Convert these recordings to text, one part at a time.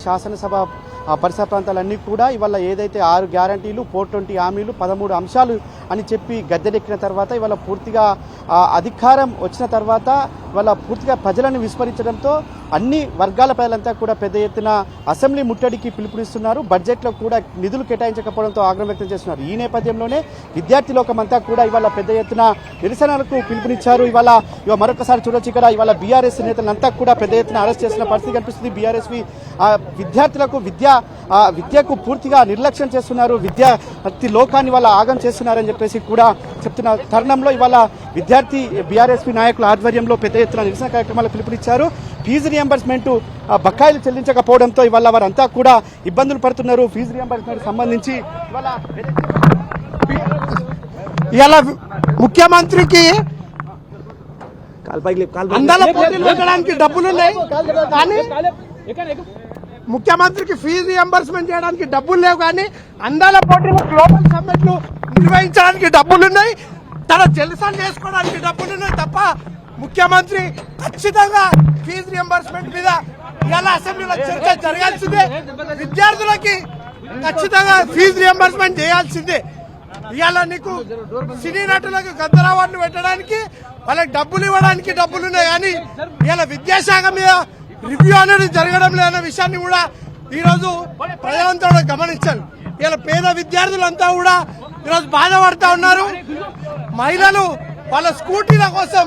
శాసనసభ పరిసర ప్రాంతాలన్నీ కూడా ఇవాళ ఏదైతే 6 గ్యారంటీలు 420 హామీలు 13 అంశాలు అని చెప్పి గద్దెనెక్కిన తర్వాత ఇవాళ పూర్తిగా అధికారం వచ్చిన తర్వాత ఇవాళ పూర్తిగా ప్రజలను విస్మరించడంతో అన్ని వర్గాల ప్రజలంతా కూడా పెద్ద ఎత్తున అసెంబ్లీ ముట్టడికి పిలుపునిస్తున్నారు. బడ్జెట్లో కూడా నిధులు కేటాయించకపోవడంతో ఆగ్రహం వ్యక్తం చేస్తున్నారు. ఈ నేపథ్యంలోనే విద్యార్థి లోకమంతా కూడా ఇవాళ పెద్ద ఎత్తున నిరసనలకు పిలుపునిచ్చారు. ఇవాళ మరొకసారి చూడొచ్చు, ఇక్కడ ఇవాళ బీఆర్ఎస్ నేతలంతా కూడా పెద్ద ఎత్తున అరెస్ట్ చేసిన పరిస్థితి కనిపిస్తుంది. బీఆర్ఎస్వి విద్యార్థులకు విద్యకు పూర్తిగా నిర్లక్ష్యం చేస్తున్నారు, విద్యార్థి లోకాన్ని వాళ్ళ ఆగం చేస్తున్నారని చెప్పేసి కూడా చెప్తున్న తరుణంలో ఇవాళ విద్యార్థి బీఆర్ఎస్పీ నాయకుల ఆధ్వర్యంలో పెద్ద ఎత్తున నిరసన కార్యక్రమాలు పిలుపునిచ్చారు. ఫీజు రియంబర్స్మెంట్ బకాయిలు చెల్లించకపోవడంతో ఇవాళ వారంతా కూడా ఇబ్బందులు పడుతున్నారు. ఫీజు రియంబర్స్మెంట్ సంబంధించి ఇవాళ ముఖ్యమంత్రికి అందాల పోటీలు పెట్టడానికి డబ్బులున్నాయి, కానీ ముఖ్యమంత్రికి ఫీజు రియంబర్స్మెంట్ చేయడానికి డబ్బులు లేవు. కానీ అందాల పోటీలు గ్లోబల్ సమ్మిట్లు నిర్వహించడానికి డబ్బులున్నాయి, తన జలసాలు చేసుకోవడానికి డబ్బులున్నాయి తప్ప ముఖ్యమంత్రి ఖచ్చితంగా ఫీజు రియంబర్స్మెంట్ మీద ఇలా అసెంబ్లీలో చర్చ జరగాల్సిందే. విద్యార్థులకి ఖచ్చితంగా ఫీజు రియంబర్స్మెంట్ చేయాల్సిందే. ఇవాళ నీకు సినీ నటులకు గద్దర్ అవార్డులు పెట్టడానికి వాళ్ళకి డబ్బులు ఇవ్వడానికి డబ్బులున్నాయి, కానీ ఇవాళ విద్యాశాఖ మీద రివ్యూ అనేది జరగడం లేదన్న విషయాన్ని కూడా ఈరోజు ప్రజలంతా కూడా గమనించాలి. ఇలా పేద విద్యార్థులంతా కూడా ఈరోజు బాధపడతా ఉన్నారు. మహిళలు వాళ్ళ స్కూటీల కోసం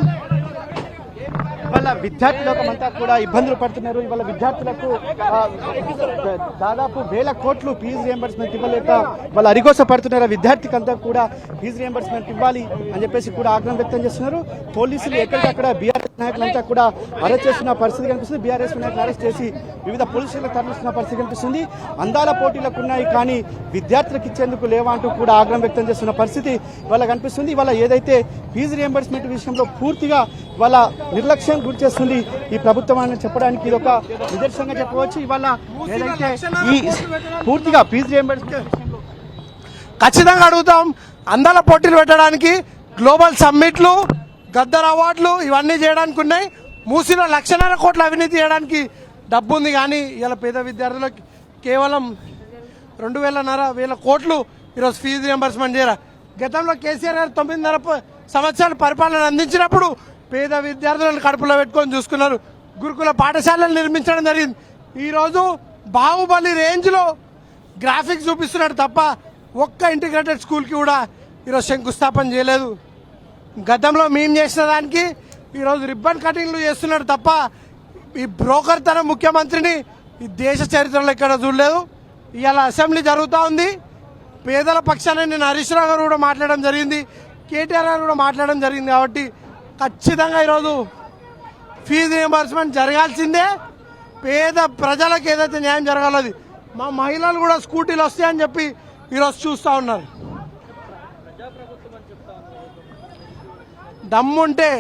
వాళ్ళ విద్యార్థి లోకమంతా కూడా ఇబ్బందులు పడుతున్నారు. ఇవాళ విద్యార్థులకు దాదాపు 1000 కోట్లు ఫీజు రియంబర్స్మెంట్ ఇవ్వలేక వాళ్ళు అరిగోస పడుతున్నారు. విద్యార్థికి అంతా కూడా ఫీజు రియంబర్స్మెంట్ ఇవ్వాలి అని చెప్పేసి కూడా ఆగ్రహం వ్యక్తం చేస్తున్నారు. పోలీసులు ఎక్కడికక్కడ బీఆర్ఎస్ నాయకులంతా కూడా అరెస్ట్ చేస్తున్న పరిస్థితి కనిపిస్తుంది. బీఆర్ఎస్ నాయకులు అరెస్ట్ చేసి వివిధ పోలీసులకు తరలిస్తున్న పరిస్థితి కనిపిస్తుంది. అందాల పోటీలకు ఉన్నాయి, కానీ విద్యార్థులకు ఇచ్చేందుకు లేవా అంటూ కూడా ఆగ్రహం వ్యక్తం చేస్తున్న పరిస్థితి ఇవాళ కనిపిస్తుంది. ఇవాళ ఏదైతే ఫీజు రియంబర్స్మెంట్ విషయంలో పూర్తిగా వాళ్ళ నిర్లక్ష్యం గురి చేస్తుంది ఈ ప్రభుత్వం అని చెప్పడానికి ఇది ఒక నిదర్శనంగా చెప్పవచ్చు. ఇవాళ ఏదైతే ఈ పూర్తిగా ఫీజు రియంబర్స్మెంట్ ఖచ్చితంగా అడుగుతాం. అందాల పోటీలు పెట్టడానికి గ్లోబల్ సమ్మిట్లు, గద్దర్ అవార్డులు ఇవన్నీ చేయడానికి ఉన్నాయి. మూసిలో 1,00,000 కోట్ల అవినీతి చేయడానికి డబ్బు ఉంది, కానీ ఇలా పేద విద్యార్థులకు కేవలం 2,500 కోట్లు ఈరోజు ఫీజు రియంబర్స్మెంట్ చేయరా. గతంలో కేసీఆర్ గారు 9.5 సంవత్సరాలు పరిపాలన అందించినప్పుడు పేద విద్యార్థులను కడుపులో పెట్టుకొని చూసుకున్నారు. గురుకుల పాఠశాలలు నిర్మించడం జరిగింది. ఈరోజు బాహుబలి రేంజ్లో గ్రాఫిక్స్ చూపిస్తున్నాడు తప్ప ఒక్క ఇంటిగ్రేటెడ్ స్కూల్కి కూడా ఈరోజు శంకుస్థాపన చేయలేదు. గతంలో మేము చేసిన దానికి ఈరోజు రిబ్బన్ కటింగ్లు చేస్తున్నాడు తప్ప ఈ బ్రోకర్ తన ముఖ్యమంత్రిని ఈ దేశ చరిత్రలో ఎక్కడ చూడలేదు. ఇవాళ అసెంబ్లీ జరుగుతూ ఉంది. పేదల పక్షాన నేను హరీష్ రావు గారు కూడా మాట్లాడడం జరిగింది, కేటీఆర్ గారు కూడా మాట్లాడడం జరిగింది. కాబట్టి ఖచ్చితంగా ఈరోజు ఫీజు రియంబర్స్మెంట్ జరగాల్సిందే. పేద ప్రజలకు ఏదైతే న్యాయం జరగాలది. మా మహిళలు కూడా స్కూటీలు వస్తాయని చెప్పి ఈరోజు చూస్తూ ఉన్నారు. దమ్ముంటే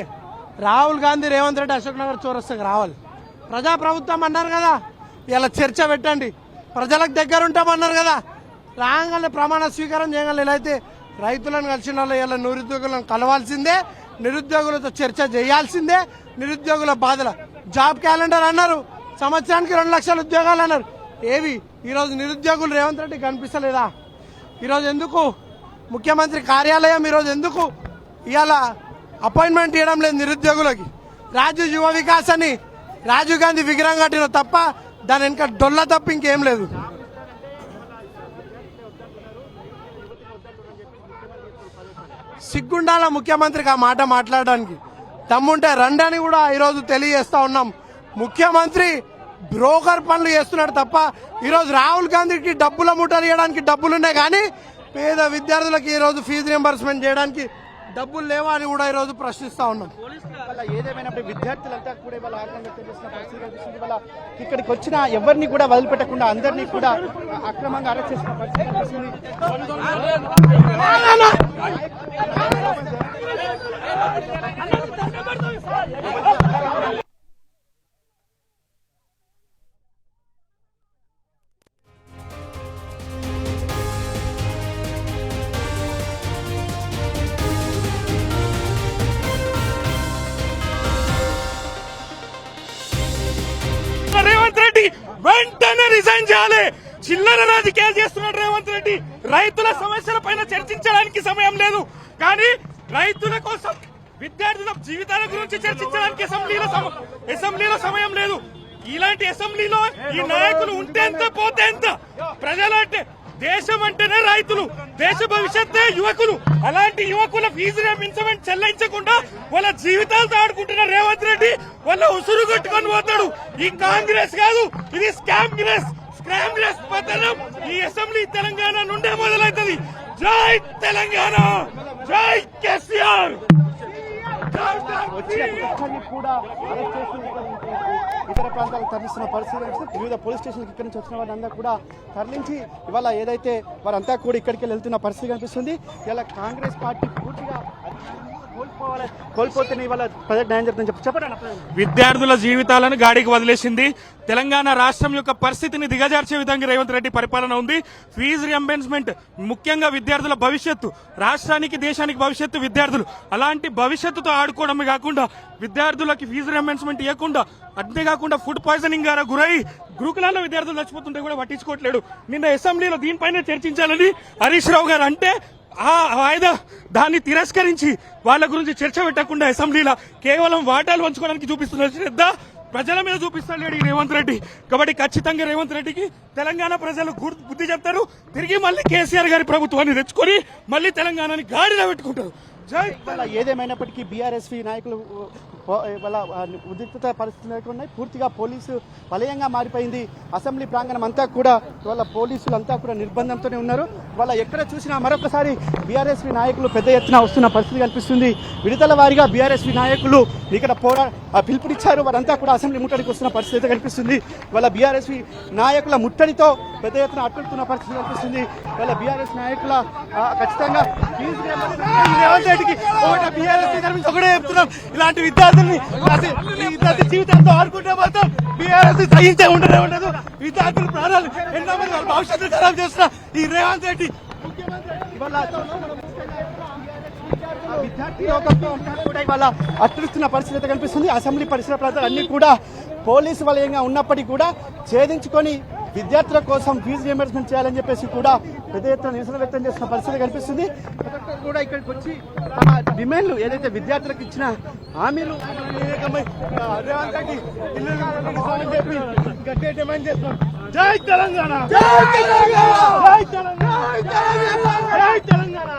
రాహుల్ గాంధీ, రేవంత్ రెడ్డి అశోక్ నగర్ చౌరస్తాకి రావాలి. ప్రజాప్రభుత్వం అన్నారు కదా, ఇలా చర్చ పెట్టండి, ప్రజలకు దగ్గర ఉంటామన్నారు కదా, రాగానే ప్రమాణ స్వీకారం చేయగల. ఇలా అయితే రైతులను కలిసిన వాళ్ళు ఇలా నిరుద్యోగులను కలవాల్సిందే, నిరుద్యోగులతో చర్చ చేయాల్సిందే. నిరుద్యోగుల బాధల జాబ్ క్యాలెండర్ అన్నారు, సంవత్సరానికి 2 లక్షల ఉద్యోగాలు అన్నారు. ఏవి ఈరోజు నిరుద్యోగులు రేవంత్ రెడ్డి కనిపిస్తలేదా? ఈరోజు ఎందుకు ముఖ్యమంత్రి కార్యాలయం ఈరోజు ఎందుకు ఇవాళ అపాయింట్మెంట్ ఇవ్వడం లేదు నిరుద్యోగులకి? రాజీవ్ యువ వికాస్ అని రాజీవ్ గాంధీ విగ్రహం కట్టిన తప్ప దాని వెనుక డొల్ల తప్ప ఇంకేం లేదు. సిగ్గుండాల ముఖ్యమంత్రికి ఆ మాట మాట్లాడడానికి. దమ్ముంటే రండి అని కూడా ఈరోజు తెలియజేస్తా ఉన్నాం. ముఖ్యమంత్రి బ్రోకర్ పనులు చేస్తున్నాడు తప్ప ఈరోజు రాహుల్ గాంధీకి డబ్బుల మూటలు ఇవ్వడానికి డబ్బులున్నాయి, కానీ పేద విద్యార్థులకి ఈరోజు ఫీజు రియంబర్స్మెంట్ చేయడానికి డబ్బులు లేవా అని కూడా ఈరోజు ప్రశ్నిస్తా ఉన్నాం. ఏదేమైనప్పుడు విద్యార్థులంతా కూడా ఇవాళ ఆగ్రహం వ్యక్తం చేసిన పరిస్థితి కనిపిస్తుంది. ఇవాళ ఇక్కడికి వచ్చిన ఎవరిని కూడా వదిలిపెట్టకుండా అందరినీ కూడా అక్రమంగా అరెస్ట్ చేసిన పరిస్థితి కనిపిస్తుంది. రేవంత్ రెడ్డి వెంటనే వెంటనే రిజైన్ చేయాలి. చిల్లర రాజకీయాలు చేస్తున్నాడు రేవంత్ రెడ్డి. రైతుల సమస్యల పైన చర్చించడానికి సమయం లేదు, కానీ రైతుల కోసం విద్యార్థుల జీవితాల గురించి చర్చించడానికి అసెంబ్లీలో సమయం లేదు. ఇలాంటి అసెంబ్లీలో ఈ నాయకులు ఉంటే ఎంత పోతే ఎంత. ప్రజలంటే దేశం అంటేనే రైతులు, దేశ భవిష్యత్తే యువకులు. అలాంటి యువకుల ఫీజు రీయింబర్స్మెంట్ చెల్లించకుండా వాళ్ళ జీవితాలతో ఆడుకుంటున్న రేవంత్ రెడ్డి వాళ్ళ ఉసురు కొట్టుకొని పోతాడు. ఈ కాంగ్రెస్ కాదు, ఇది స్కామ్గ్రెస్. స్కామ్గ్రెస్ పతనం ఈ అసెంబ్లీ తెలంగాణ నుండే మొదలవుతుంది. జై తెలంగాణ, జై కేసీఆర్. కూడా అరెస్ట్ చేసి ఇతర ప్రాంతాలకు తరలిస్తున్న పరిస్థితి వివిధ పోలీస్ స్టేషన్కి ఇక్కడి నుంచి వచ్చిన వారంతా కూడా తరలించి ఇవాళ ఏదైతే వారంతా కూడా ఇక్కడికి వెళ్తున్న పరిస్థితి కనిపిస్తుంది. ఇలా కాంగ్రెస్ పార్టీ పూర్తిగా కోల్పోతే ఇవాళ ప్రజలకు న్యాయం జరుగుతుందని చెప్పండి. విద్యార్థుల జీవితాలను గాడికి వదిలేసింది. తెలంగాణ రాష్ట్రం యొక్క పరిస్థితిని దిగజార్చే విధంగా రేవంత్ రెడ్డి పరిపాలన ఉంది. ఫీజు రియంబర్స్మెంట్ ముఖ్యంగా విద్యార్థుల భవిష్యత్తు, రాష్ట్రానికి దేశానికి భవిష్యత్తు విద్యార్థులు. అలాంటి భవిష్యత్తుతో ఆడుకోవడమే కాకుండా విద్యార్థులకి ఫీజు రియంబర్స్మెంట్ ఇవ్వకుండా, అంతేకాకుండా ఫుడ్ పాయిజనింగ్ గారా గురై గురుకులాల్లో విద్యార్థులు చచ్చిపోతుంటే కూడా పట్టించుకోవట్లేడు. నిన్న అసెంబ్లీలో దీనిపైన చర్చించాలని హరీష్ రావు గారు అంటే ఆ వాయిదా దాన్ని తిరస్కరించి వాళ్ళ గురించి చర్చ పెట్టకుండా అసెంబ్లీలో కేవలం వాటాలు పంచుకోవడానికి చూపిస్తున్న శ్రద్ధ ప్రజల మీద చూపిస్తాడు ఈ రేవంత్ రెడ్డి. కాబట్టి ఖచ్చితంగా రేవంత్ రెడ్డికి తెలంగాణ ప్రజలు బుద్ధి చెప్తారు. తిరిగి మళ్ళీ కేసీఆర్ గారి ప్రభుత్వాన్ని తెచ్చుకొని మళ్ళీ తెలంగాణని గాడిలో పెట్టుకుంటారు. ఏదేమైనప్పటికీ బీఆర్ఎస్పీ నాయకులు వాళ్ళ ఉద్రిక్తత పరిస్థితులు ఉన్నాయి. పూర్తిగా పోలీసు వలయంగా మారిపోయింది. అసెంబ్లీ ప్రాంగణం అంతా కూడా వాళ్ళ పోలీసులు అంతా కూడా నిర్బంధంతోనే ఉన్నారు. వాళ్ళ ఎక్కడ చూసినా మరొకసారి బీఆర్ఎస్పీ నాయకులు పెద్ద ఎత్తున వస్తున్న పరిస్థితి కనిపిస్తుంది. విడతల వారీగా బీఆర్ఎస్పీ నాయకులు ఇక్కడ పిలుపునిచ్చారు. వారంతా కూడా అసెంబ్లీ ముట్టడికి వస్తున్న పరిస్థితి కనిపిస్తుంది. వాళ్ళ బీఆర్ఎస్పీ నాయకుల ముట్టడితో పెద్ద ఎత్తున అట్టుతున్న పరిస్థితి కనిపిస్తుంది. వాళ్ళ బీఆర్ఎస్ నాయకుల ఖచ్చితంగా రేవంత్ రెడ్డికి ఒకటే చెప్తున్నాం, ఇలాంటి విద్యార్థుల్ని విద్యార్థి జీవితాలతో ఆడుకుంటే మాత్రం బీఆర్ఎస్ సహించే ఉండదు. విద్యార్థుల ప్రాణాలు ఎన్నో మంది వాళ్ళ భవిష్యత్తు ఖరాబ్ చేస్తున్న ఈ రేవంత్ రెడ్డి విద్యార్థి లోకంతో కూడా ఇవాళ అట్టుస్తున్న పరిస్థితి కనిపిస్తుంది. అసెంబ్లీ పరిసర ప్రాంతాలు అన్ని కూడా పోలీసు వలయంగా ఉన్నప్పటికీ కూడా ఛేదించుకొని విద్యార్థుల కోసం ఫీజు రియంబర్స్మెంట్ చేయాలని చెప్పేసి కూడా పెద్ద ఎత్తున నిరసన వ్యక్తం చేస్తున్న పరిస్థితి కనిపిస్తుంది. కూడా ఇక్కడికి వచ్చి డిమాండ్లు ఏదైతే విద్యార్థులకు ఇచ్చిన హామీలు గట్టిగా డిమాండ్ చేస్తున్నాం. జై తెలంగాణ, జై తెలంగాణ, జై తెలంగాణ, జై తెలంగాణ,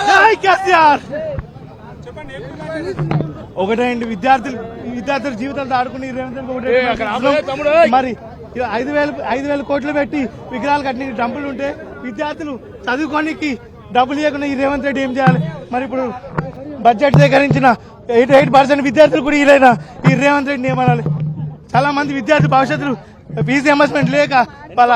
జై కేసీఆర్. ఒకటే అండి, విద్యార్థుల జీవితాలతో ఆడుకుని మరి 5,000 కోట్లు పెట్టి విగ్రహాలు కట్టిన డబ్బులు ఉంటే విద్యార్థులు చదువుకోనికి డబ్బులు ఇవ్వకుండా ఈ రేవంత్ రెడ్డి ఏం చేయాలి? మరి ఇప్పుడు బడ్జెట్ సేకరించిన 88% విద్యార్థులు కూడా ఇలానా ఈ రేవంత్ రెడ్డిని ఏమనాలి? చాలా మంది విద్యార్థి భవిష్యత్తులు ఫీజు రియంబర్స్మెంట్ లేక వాళ్ళ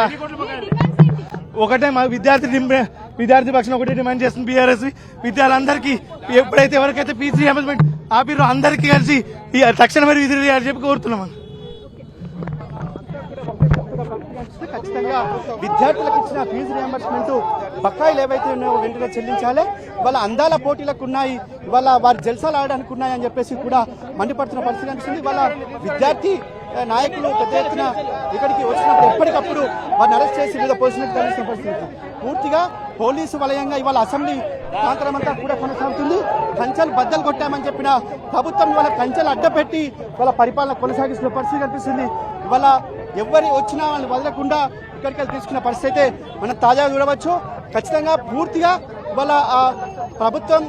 ఒకటే మా విద్యార్థి పక్షం ఒకటే డిమాండ్ చేస్తుంది బీఆర్ఎస్. విద్యార్థులందరికీ ఎప్పుడైతే ఎవరికైతే ఫీజు రియంబర్స్మెంట్ ఆపిరో అందరికీ కలిసి తక్షణమే విధులు చేయాలని చెప్పి కోరుతున్నాం. ఖచ్చితంగా విద్యార్థులకు ఇచ్చిన ఫీజు రియంబర్స్మెంట్ బకాయిలు ఏవైతే ఉన్నాయో వెంటనే చెల్లించాలి. వాళ్ళ అందాల పోటీలకు ఉన్నాయి, వాళ్ళ వారి జల్సాలు ఆడడానికి ఉన్నాయని చెప్పేసి కూడా మండిపడుతున్న పరిస్థితి కనిపిస్తుంది. వాళ్ళ విద్యార్థి నాయకులు పెద్ద ఎత్తున ఇక్కడికి వచ్చినప్పుడు ఎప్పటికప్పుడు వారిని అరెస్ట్ చేసి వివిధ పోలీసులకు తరలిస్తున్న పరిస్థితి. పూర్తిగా పోలీసు వలయంగా ఇవాళ అసెంబ్లీ ప్రాంతం అంతా కూడా కొనసాగుతుంది. కంచెలు బద్దలు కొట్టామని చెప్పిన ప్రభుత్వం ఇవాళ కంచెలు అడ్డపెట్టి వాళ్ళ పరిపాలన కొనసాగిస్తున్న పరిస్థితి కనిపిస్తుంది. ఇవాళ ఎవరి వచ్చినా వాళ్ళని వదలకుండా ఇక్కడికి తీసుకున్న పరిస్థితి అయితే మనం తాజాగా చూడవచ్చు. ఖచ్చితంగా పూర్తిగా వాళ్ళ ప్రభుత్వం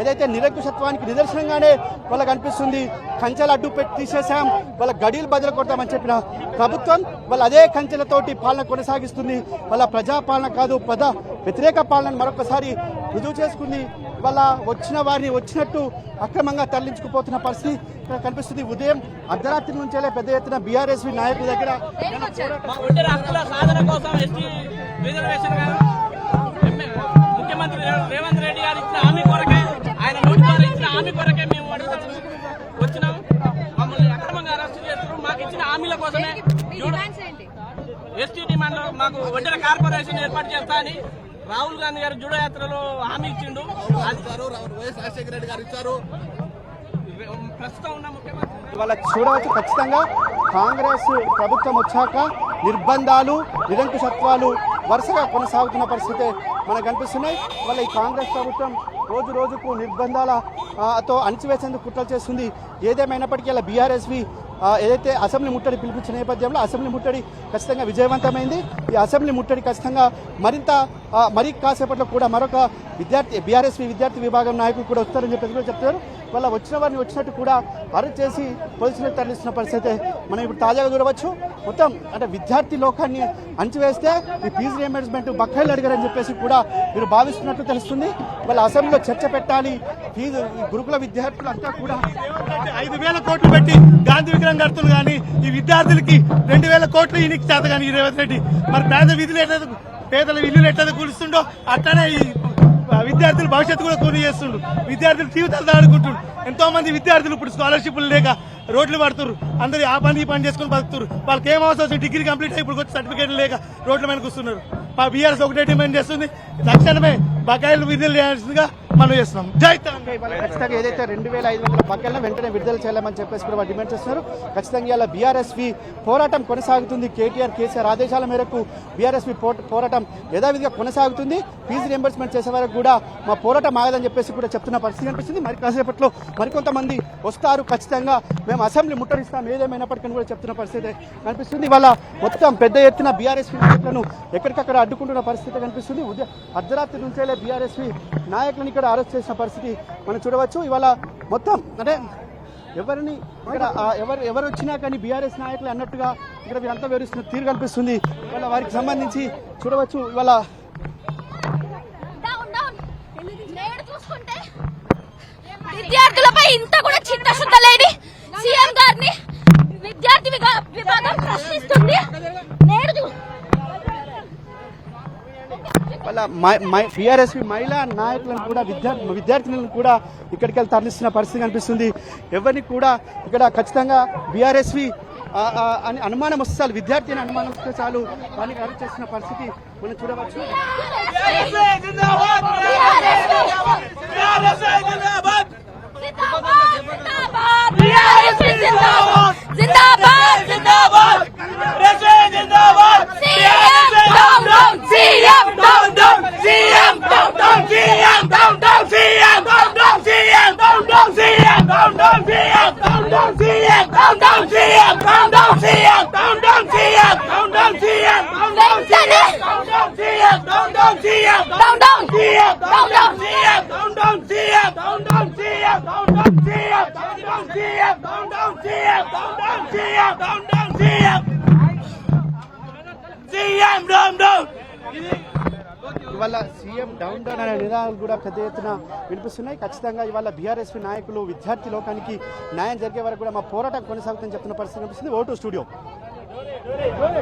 ఏదైతే నిరంకుశత్వానికి నిదర్శనంగానే వాళ్ళకి అనిపిస్తుంది. కంచెలు అడ్డు పెట్టి తీసేసాం, వాళ్ళ గడియలు బదులు కొడతామని చెప్పిన ప్రభుత్వం వాళ్ళ అదే కంచెలతోటి పాలన కొనసాగిస్తుంది. వాళ్ళ ప్రజాపాలన కాదు, ప్రజా వ్యతిరేక పాలనను మరొకసారి రుజువు చేసుకుంది. వాళ్ళ వచ్చిన వారిని వచ్చినట్టు అక్రమంగా తరలించుకుపోతున్న పరిస్థితి కనిపిస్తుంది. ఉదయం అర్ధరాత్రి నుంచే పెద్ద ఎత్తున బీఆర్ఎస్వి నాయకుల దగ్గర ముఖ్యమంత్రి రేవంత్ రెడ్డి గారు ఇచ్చిన హామీ కొరకే, ఆయన నోటి ద్వారా ఇచ్చిన హామీ కొరకే మేము వచ్చినాం. మమ్మల్ని అక్రమంగా అరెస్ట్ చేస్తున్నారు. మాకు ఇచ్చిన హామీల కోసమే ఎస్టీ డిమాండ్ మాకు ఒంటెల కార్పొరేషన్ ఏర్పాటు చేస్తా అని రాహుల్ గాంధీ గారు జూడో యాత్రలో హామీ ఇచ్చిండు. వైఎస్ రాజశేఖర రెడ్డి గారు ఇచ్చారు. ప్రస్తుతం ఉన్న ముఖ్యమంత్రి వాళ్ళ చూడవచ్చు. ఖచ్చితంగా కాంగ్రెస్ ప్రభుత్వం వచ్చాక నిర్బంధాలు నిరంకుశత్వాలు వరుసగా కొనసాగుతున్న పరిస్థితి మనకు కనిపిస్తున్నాయి. ఇవాళ ఈ కాంగ్రెస్ ప్రభుత్వం రోజు రోజుకు నిర్బంధాలతో అణిచివేసేందుకు కుట్రలు చేస్తుంది. ఏదేమైనప్పటికీ ఇలా బీఆర్ఎస్వి ఏదైతే అసెంబ్లీ ముట్టడి పిలిపించిన నేపథ్యంలో అసెంబ్లీ ముట్టడి ఖచ్చితంగా విజయవంతమైంది. ఈ అసెంబ్లీ ముట్టడి ఖచ్చితంగా మరి కాసేపట్లో కూడా మరొక బీఆర్ఎస్వి విద్యార్థి విభాగం నాయకులు కూడా వస్తారని చెప్పేసి కూడా చెప్తారు. వాళ్ళ వచ్చిన వారిని వచ్చినట్టు కూడా అరెస్ట్ చేసి పోలీసులకు తరలిస్తున్న పరిస్థితి మనం ఇప్పుడు తాజాగా చూడవచ్చు. మొత్తం అంటే విద్యార్థి లోకాన్ని అంచివేస్తే ఈ ఫీజు రియంబర్స్మెంట్ బకాయిలు అడిగారని చెప్పేసి కూడా మీరు భావిస్తున్నట్లు తెలుస్తుంది. వాళ్ళ అసెంబ్లీలో చర్చ పెట్టాలి. ఫీజు గురుకుల విద్యార్థులు అంతా కూడా 5,000 కోట్లు పెట్టి గాంధీ విగ్రహం కడుతున్నారు కానీ ఈ విద్యార్థులకి 2,000 కోట్లు ఈయనకి చేత కానీ ఈ రేవంత్ రెడ్డి మరి పేదల ఇల్లులు ఎట్లయితే కూలుస్తుండో అట్లనే ఈ విద్యార్థులు భవిష్యత్తు కూడా కూలి చేస్తుండ్రు. విద్యార్థులు జీవితాలు దాడుకుంటుండ్రు. ఎంతో మంది విద్యార్థులు ఇప్పుడు స్కాలర్షిప్లు లేక రోడ్లు పడుతున్నారు. అందరూ ఆ పని ఈ పని చేసుకుని బతుకుతారు. వాళ్ళకి ఏం అవసరం వచ్చింది డిగ్రీ కంప్లీట్ అయ్యి ఇప్పుడు సర్టిఫికేట్లు లేక రోడ్ల మీద కూర్చున్నారు. బీఆర్ఎస్ ఒకటే డిమాండ్ చేస్తుంది, తక్షణమే బకాయిలు విడుదల చేయాల్సిందిగా మనం చేస్తున్నాం. జై తెలంగాణ. ఖచ్చితంగా ఏదైతే 2,500 బకాయిలను వెంటనే విడుదల చేయాలని చెప్పేసి కూడా వాళ్ళు డిమాండ్ చేస్తున్నారు. ఖచ్చితంగా ఇలా బీఆర్ఎస్వి పోరాటం కొనసాగుతుంది. కేసీఆర్ ఆదేశాల మేరకు బీఆర్ఎస్వి పోరాటం యథావిధిగా కొనసాగుతుంది. ఫీజు రియంబర్స్మెంట్ చేసే వరకు కూడా మా పోరాటం ఆగదని చెప్పేసి కూడా చెప్తున్న పరిస్థితి కనిపిస్తుంది. మరి కాసేపట్లో మరికొంతమంది వస్తారు. ఖచ్చితంగా మేము అసెంబ్లీ ముట్టడిస్తాం ఏదేమైనప్పటికీ కూడా చెప్తున్న పరిస్థితి కనిపిస్తుంది. ఇవాళ మొత్తం పెద్ద ఎత్తున బీఆర్ఎస్వి నాయకులను ఎక్కడికక్కడ అడ్డుకుంటున్న పరిస్థితి కనిపిస్తుంది. అర్ధరాత్రి నుంచే బీఆర్ఎస్వి నాయకులను ఇక్కడ అరెస్ట్ చేసిన పరిస్థితి మనం చూడవచ్చు. ఇవాళ మొత్తం అంటే ఎవరిని ఇక్కడ ఎవరు వచ్చినా కానీ బీఆర్ఎస్ నాయకులు అన్నట్టుగా ఇక్కడ వీరంతా వివరిస్తున్న తీరు కనిపిస్తుంది. ఇవాళ వారికి సంబంధించి చూడవచ్చు. ఇవాళ విద్యార్థులపై ఇంత కూడా చిత్తశుద్ధ లేని సీఎం గారిని విద్యార్థి విభాగం ప్రశ్నిస్తుంది. వాళ్ళ బీఆర్ఎస్వి మహిళా నాయకులను కూడా విద్యార్థినులను కూడా ఇక్కడికి వెళ్ళి తరలిస్తున్న పరిస్థితి కనిపిస్తుంది. ఎవరిని కూడా ఇక్కడ ఖచ్చితంగా బీఆర్ఎస్వి అని అనుమానం వస్తే చాలు, విద్యార్థి అని అనుమానం వస్తే చాలు వారికి అరెస్ట్ చేస్తున్న పరిస్థితి మనం చూడవచ్చు. ఇవాళ సీఎం డౌన్ డౌన్ అనే నినాదాలు కూడా పెద్ద ఎత్తున వినిపిస్తున్నాయి. ఖచ్చితంగా ఇవాళ బీఆర్ఎస్వి నాయకులు విద్యార్థి లోకానికి న్యాయం జరిగే వరకు కూడా మా పోరాటం కొనసాగుతుందని చెప్తున్న పరిస్థితి కనిపిస్తుంది. Vote studio.